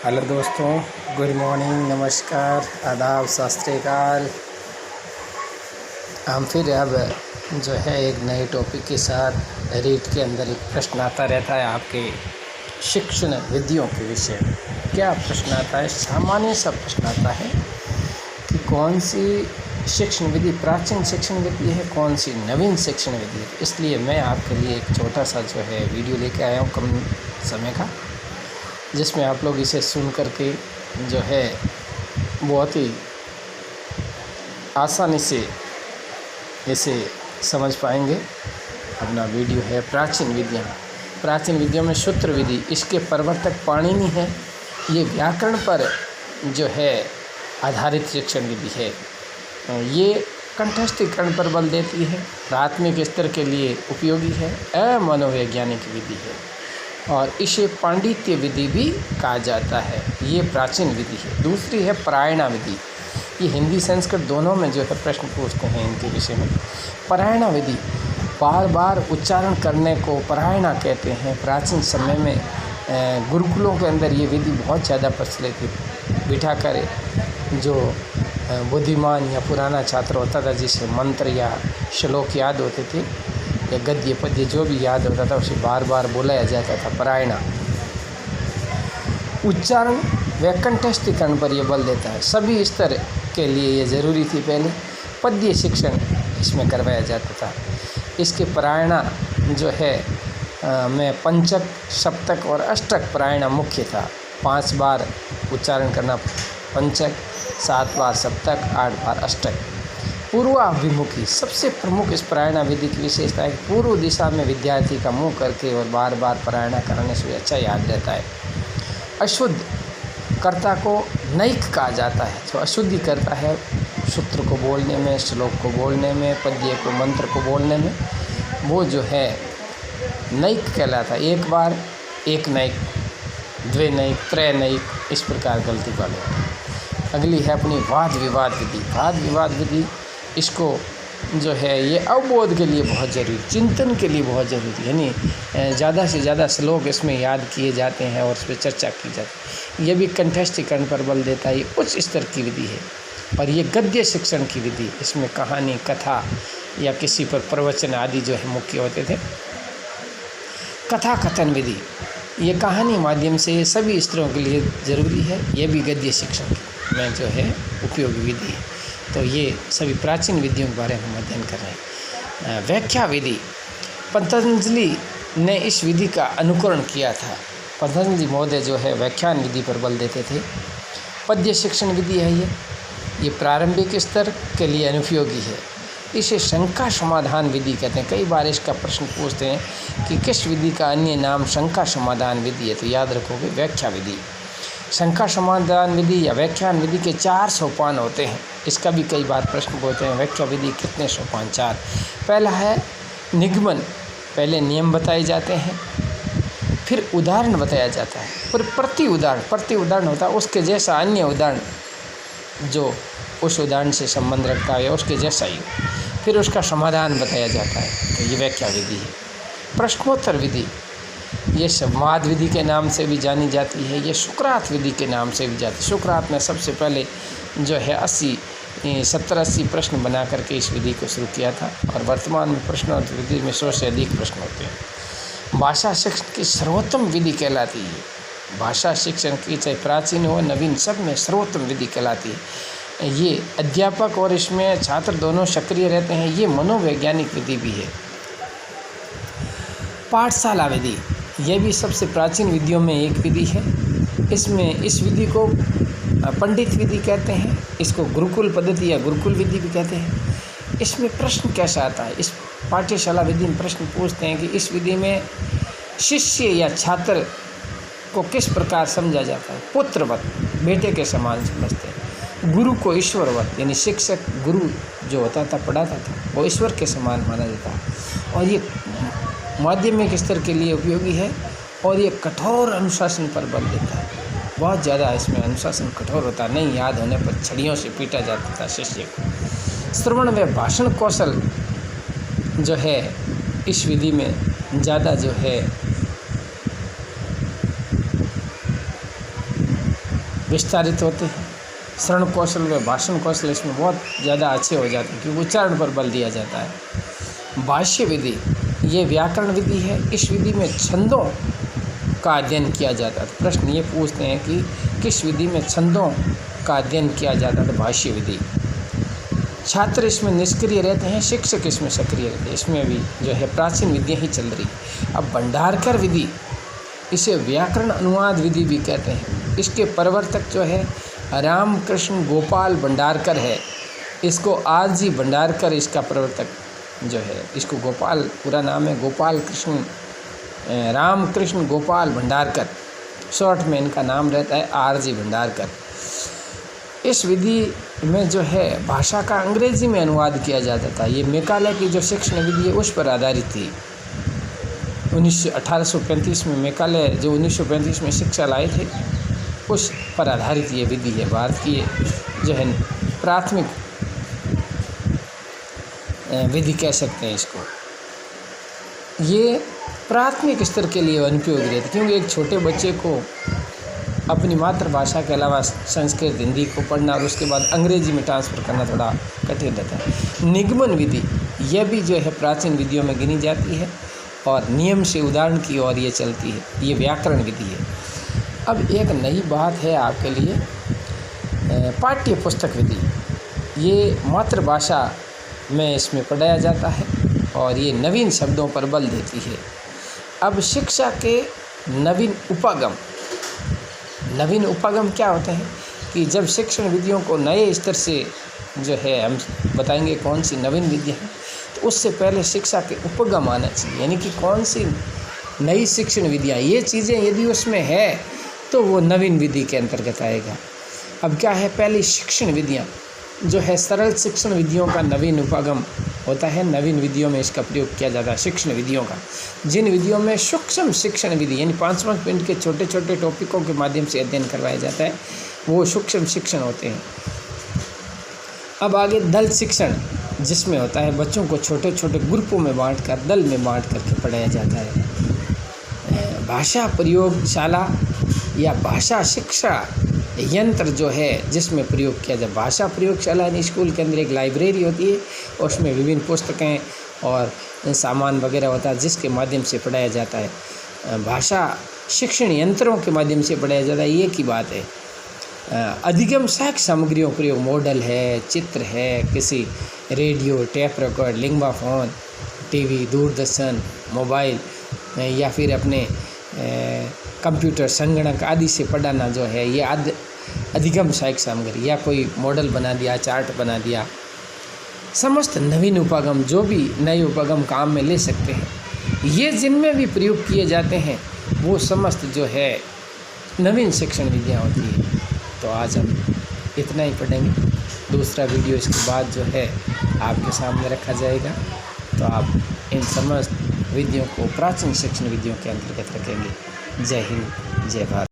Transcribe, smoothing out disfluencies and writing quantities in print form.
Hello दोस्तों, good morning, नमस्कार, आदाब, सत श्री अकाल। हम फिर अब जो है एक नए टॉपिक के साथ रीट के अंदर एक प्रश्न आता रहता है आपके शिक्षण विधियों के विषय में। क्या प्रश्न आता है? सामान्य सा प्रश्न आता है कि कौन सी शिक्षण विधि प्राचीन शिक्षण विधि है, कौन सी नवीन शिक्षण विधि है। इसलिए मैं आपके लिए एक छोटा सा जो है वीडियो लेके आया हूँ कम समय का, जिसमें आप लोग इसे सुन करके जो है बहुत ही आसानी से इसे समझ पाएंगे। अपना वीडियो है प्राचीन विधियों में सूत्र विधि, इसके प्रवर्तक पाणिनि है। ये व्याकरण पर जो है आधारित शिक्षण विधि है। ये कंठस्थीकरण पर बल देती है, प्राथमिक स्तर के लिए उपयोगी है, अमनोवैज्ञानिक विधि है और इसे पांडित्य विधि भी कहा जाता है। ये प्राचीन विधि है। दूसरी है परायणा विधि। ये हिंदी संस्कृत दोनों में जो है प्रश्न पूछते हैं इनके विषय में। परायणा विधि बार बार उच्चारण करने को परायणा कहते हैं। प्राचीन समय में गुरुकुलों के अंदर ये विधि बहुत ज़्यादा प्रचलित थी। बिठा कर जो बुद्धिमान या पुराना छात्र होता था, जिसे मंत्र या श्लोक याद होते थे या गद्य पद्य जो भी याद होता था, उसे बार बार बुलाया जाता था। परायणा उच्चारण व कंठस्थीकरण पर यह बल देता है। सभी स्तर के लिए ये ज़रूरी थी। पहले पद्य शिक्षण इसमें करवाया जाता था। इसके परायणा जो है में पंचक, सप्तक और अष्टक परायणा मुख्य था। 5 बार उच्चारण करना पंचक, 7 बार सप्तक, 8 बार अष्टक। पूर्वाभिमुखी सबसे प्रमुख इस परायणा विधि की विशेषता है कि पूर्व दिशा में विद्यार्थी का मुंह करके और बार बार परायणा कराने से अच्छा याद रहता है। अशुद्ध कर्ता को नैक कहा जाता है। जो अशुद्धि करता है सूत्र को बोलने में, श्लोक को बोलने में, पद्य को, मंत्र को बोलने में, वो जो है नैक कहलाता है। एक बार एक नैक, द्वे नैक, त्रय नैक, इस प्रकार गलती वाले। अगली है अपनी वाद विवाद विधि। वाद विवाद विधि इसको जो है ये अवबोध के लिए बहुत ज़रूरी, चिंतन के लिए बहुत ज़रूरी, यानी ज़्यादा से ज़्यादा श्लोक इसमें याद किए जाते हैं और उस पर चर्चा की जाती है। ये भी कंठस्थीकरण पर बल देता है। ये उच्च स्तर की विधि है। और ये गद्य शिक्षण की विधि, इसमें कहानी, कथा या किसी पर प्रवचन आदि जो है मुख्य होते थे। कथा कथन विधि ये कहानी माध्यम से सभी स्तरों के लिए ज़रूरी है। ये भी गद्य शिक्षण में जो है उपयोगी विधि है। तो ये सभी प्राचीन विधियों के बारे में हम अध्ययन कर रहे हैं। व्याख्या विधि, पतंजलि ने इस विधि का अनुकरण किया था। पतंजलि महोदय जो है व्याख्यान विधि पर बल देते थे। पद्य शिक्षण विधि है ये प्रारंभिक स्तर के लिए अनुपयोगी है। इसे शंका समाधान विधि कहते हैं। कई बार इसका प्रश्न पूछते हैं कि किस विधि का अन्य नाम शंका समाधान विधि है, तो याद रखोगे व्याख्या विधि। शंका समाधान विधि या व्याख्यान विधि के 4 सोपान होते हैं। इसका भी कई बार प्रश्न पूछते हैं, व्याख्या विधि कितने सोपान? 4। पहला है निगमन, पहले नियम बताए जाते हैं, फिर उदाहरण बताया जाता है, फिर प्रति उदाहरण होता है उसके जैसा अन्य उदाहरण जो उस उदाहरण से संबंध रखता है, उसके जैसा ही, फिर उसका समाधान बताया जाता है। तो ये व्याख्या विधि है। प्रश्नोत्तर विधि ये संवाद विधि के नाम से भी जानी जाती है। ये सुकरात विधि के नाम से भी जाती है। सुकरात ने सबसे पहले जो है 70-80 प्रश्न बना करके इस विधि को शुरू किया था और वर्तमान में प्रश्नोत्तर विधि में 100 से अधिक प्रश्न होते हैं। भाषा शिक्षण की सर्वोत्तम विधि कहलाती है। भाषा शिक्षण की चाहे प्राचीन हो नवीन, सब में सर्वोत्तम विधि कहलाती है। ये अध्यापक और इसमें छात्र दोनों सक्रिय रहते हैं। ये मनोवैज्ञानिक विधि भी है। पाठशाला विधि ये भी सबसे प्राचीन विधियों में एक विधि है। इस विधि को पंडित विधि कहते हैं। इसको गुरुकुल पद्धति या गुरुकुल विधि भी कहते हैं। इसमें प्रश्न कैसा आता है? इस पाठशाला विधि में प्रश्न पूछते हैं कि इस विधि में शिष्य या छात्र को किस प्रकार समझा जाता है? पुत्रवत, बेटे के समान समझते हैं। गुरु को ईश्वरवत, यानी शिक्षक गुरु जो होता था, पढ़ाता था, वो ईश्वर के समान माना जाता है। और ये माध्यमिक स्तर के लिए उपयोगी है। और ये कठोर अनुशासन पर बल देता है। बहुत ज़्यादा इसमें अनुशासन कठोर होता, नहीं याद होने पर छड़ियों से पीटा जाता था शिष्य को। श्रवण व भाषण कौशल जो है इस विधि में ज़्यादा जो है विस्तारित होते हैं। श्रवण कौशल व भाषण कौशल इसमें बहुत ज़्यादा अच्छे हो जाते हैं क्योंकि उच्चारण पर बल दिया जाता है। भाष्य विधि ये व्याकरण विधि है। इस विधि में छंदों का अध्ययन किया जाता है। प्रश्न ये पूछते हैं कि किस विधि में छंदों का अध्ययन किया जाता है, तो भाष्य विधि। छात्र इसमें निष्क्रिय रहते हैं, शिक्षक इसमें सक्रिय रहते हैं। इसमें भी जो है प्राचीन विधियाँ ही चल रही। अब भंडारकर विधि, इसे व्याकरण अनुवाद विधि भी कहते हैं। इसके प्रवर्तक जो है रामकृष्ण गोपाल भंडारकर है। इसको आरजी भंडारकर इसका प्रवर्तक जो है, इसको गोपाल पूरा नाम है गोपाल कृष्ण रामकृष्ण गोपाल भंडारकर, शॉर्ट में इनका नाम रहता है आरजी भंडारकर। इस विधि में जो है भाषा का अंग्रेजी में अनुवाद किया जाता था। ये मेकाले की जो शिक्षण विधि है उस पर आधारित थी। 1835 में मेकाले जो 1935 में शिक्षा लाए थे उस पर आधारित ये विधि है। भारत की जो है प्राथमिक विधि कह सकते हैं इसको। ये प्राथमिक स्तर के लिए अनुपयोगी रहती क्योंकि एक छोटे बच्चे को अपनी मातृभाषा के अलावा संस्कृत हिंदी को पढ़ना और उसके बाद अंग्रेजी में ट्रांसफ़र करना थोड़ा कठिन रहता है। निगमन विधि यह भी जो है प्राचीन विधियों में गिनी जाती है और नियम से उदाहरण की ओर ये चलती है। ये व्याकरण विधि है। अब एक नई बात है आपके लिए, पाठ्य पुस्तक विधि। ये मातृभाषा में इसमें पढ़ाया जाता है और ये नवीन शब्दों पर बल देती है। अब शिक्षा के नवीन उपागम क्या होते हैं कि जब शिक्षण विधियों को नए स्तर से जो है हम बताएंगे कौन सी नवीन विधियाँ हैं, तो उससे पहले शिक्षा के उपगम आना चाहिए, यानी कि कौन सी नई शिक्षण विधियाँ, ये चीज़ें यदि उसमें है तो वो नवीन विधि के अंतर्गत आएगा। अब क्या है, पहली शिक्षण विधियाँ जो है सरल शिक्षण विधियों का नवीन उपागम होता है। नवीन विधियों में इसका प्रयोग किया जाता है शिक्षण विधियों का। जिन विधियों में सूक्ष्म शिक्षण विधि यानी 5-5 मिनट के छोटे छोटे टॉपिकों के माध्यम से अध्ययन करवाया जाता है वो सूक्ष्म शिक्षण होते हैं। अब आगे दल शिक्षण, जिसमें होता है बच्चों को छोटे छोटे ग्रुपों में बांटकर दल में बांट करके पढ़ाया जाता है। भाषा प्रयोगशाला या भाषा शिक्षा यंत्र जो है जिसमें प्रयोग किया जाए। भाषा प्रयोगशाला यानी स्कूल के अंदर एक लाइब्रेरी होती है और उसमें विभिन्न पुस्तकें और सामान वगैरह होता है जिसके माध्यम से पढ़ाया जाता है। भाषा शिक्षण यंत्रों के माध्यम से पढ़ाया जाता है, ये की बात है। अधिगम सहायक सामग्रियों प्रयोग, मॉडल है, चित्र है, किसी radio, tape record, Linguaphone, TV, Doordarshan, mobile या फिर अपने कंप्यूटर, संगणक आदि से पढ़ाना जो है ये अधिगम सहायक सामग्री, या कोई मॉडल बना दिया, चार्ट बना दिया। समस्त नवीन उपागम जो भी नए उपागम काम में ले सकते हैं, ये जिनमें भी प्रयोग किए जाते हैं वो समस्त जो है नवीन शिक्षण विधियाँ होती है। तो आज हम इतना ही पढ़ेंगे। दूसरा वीडियो इसके बाद जो है आपके सामने रखा जाएगा, तो आप इन समस्त विधियों को प्राचीन शिक्षण विधियों के अंतर्गत रखेंगे। जय हिंद, जय भारत।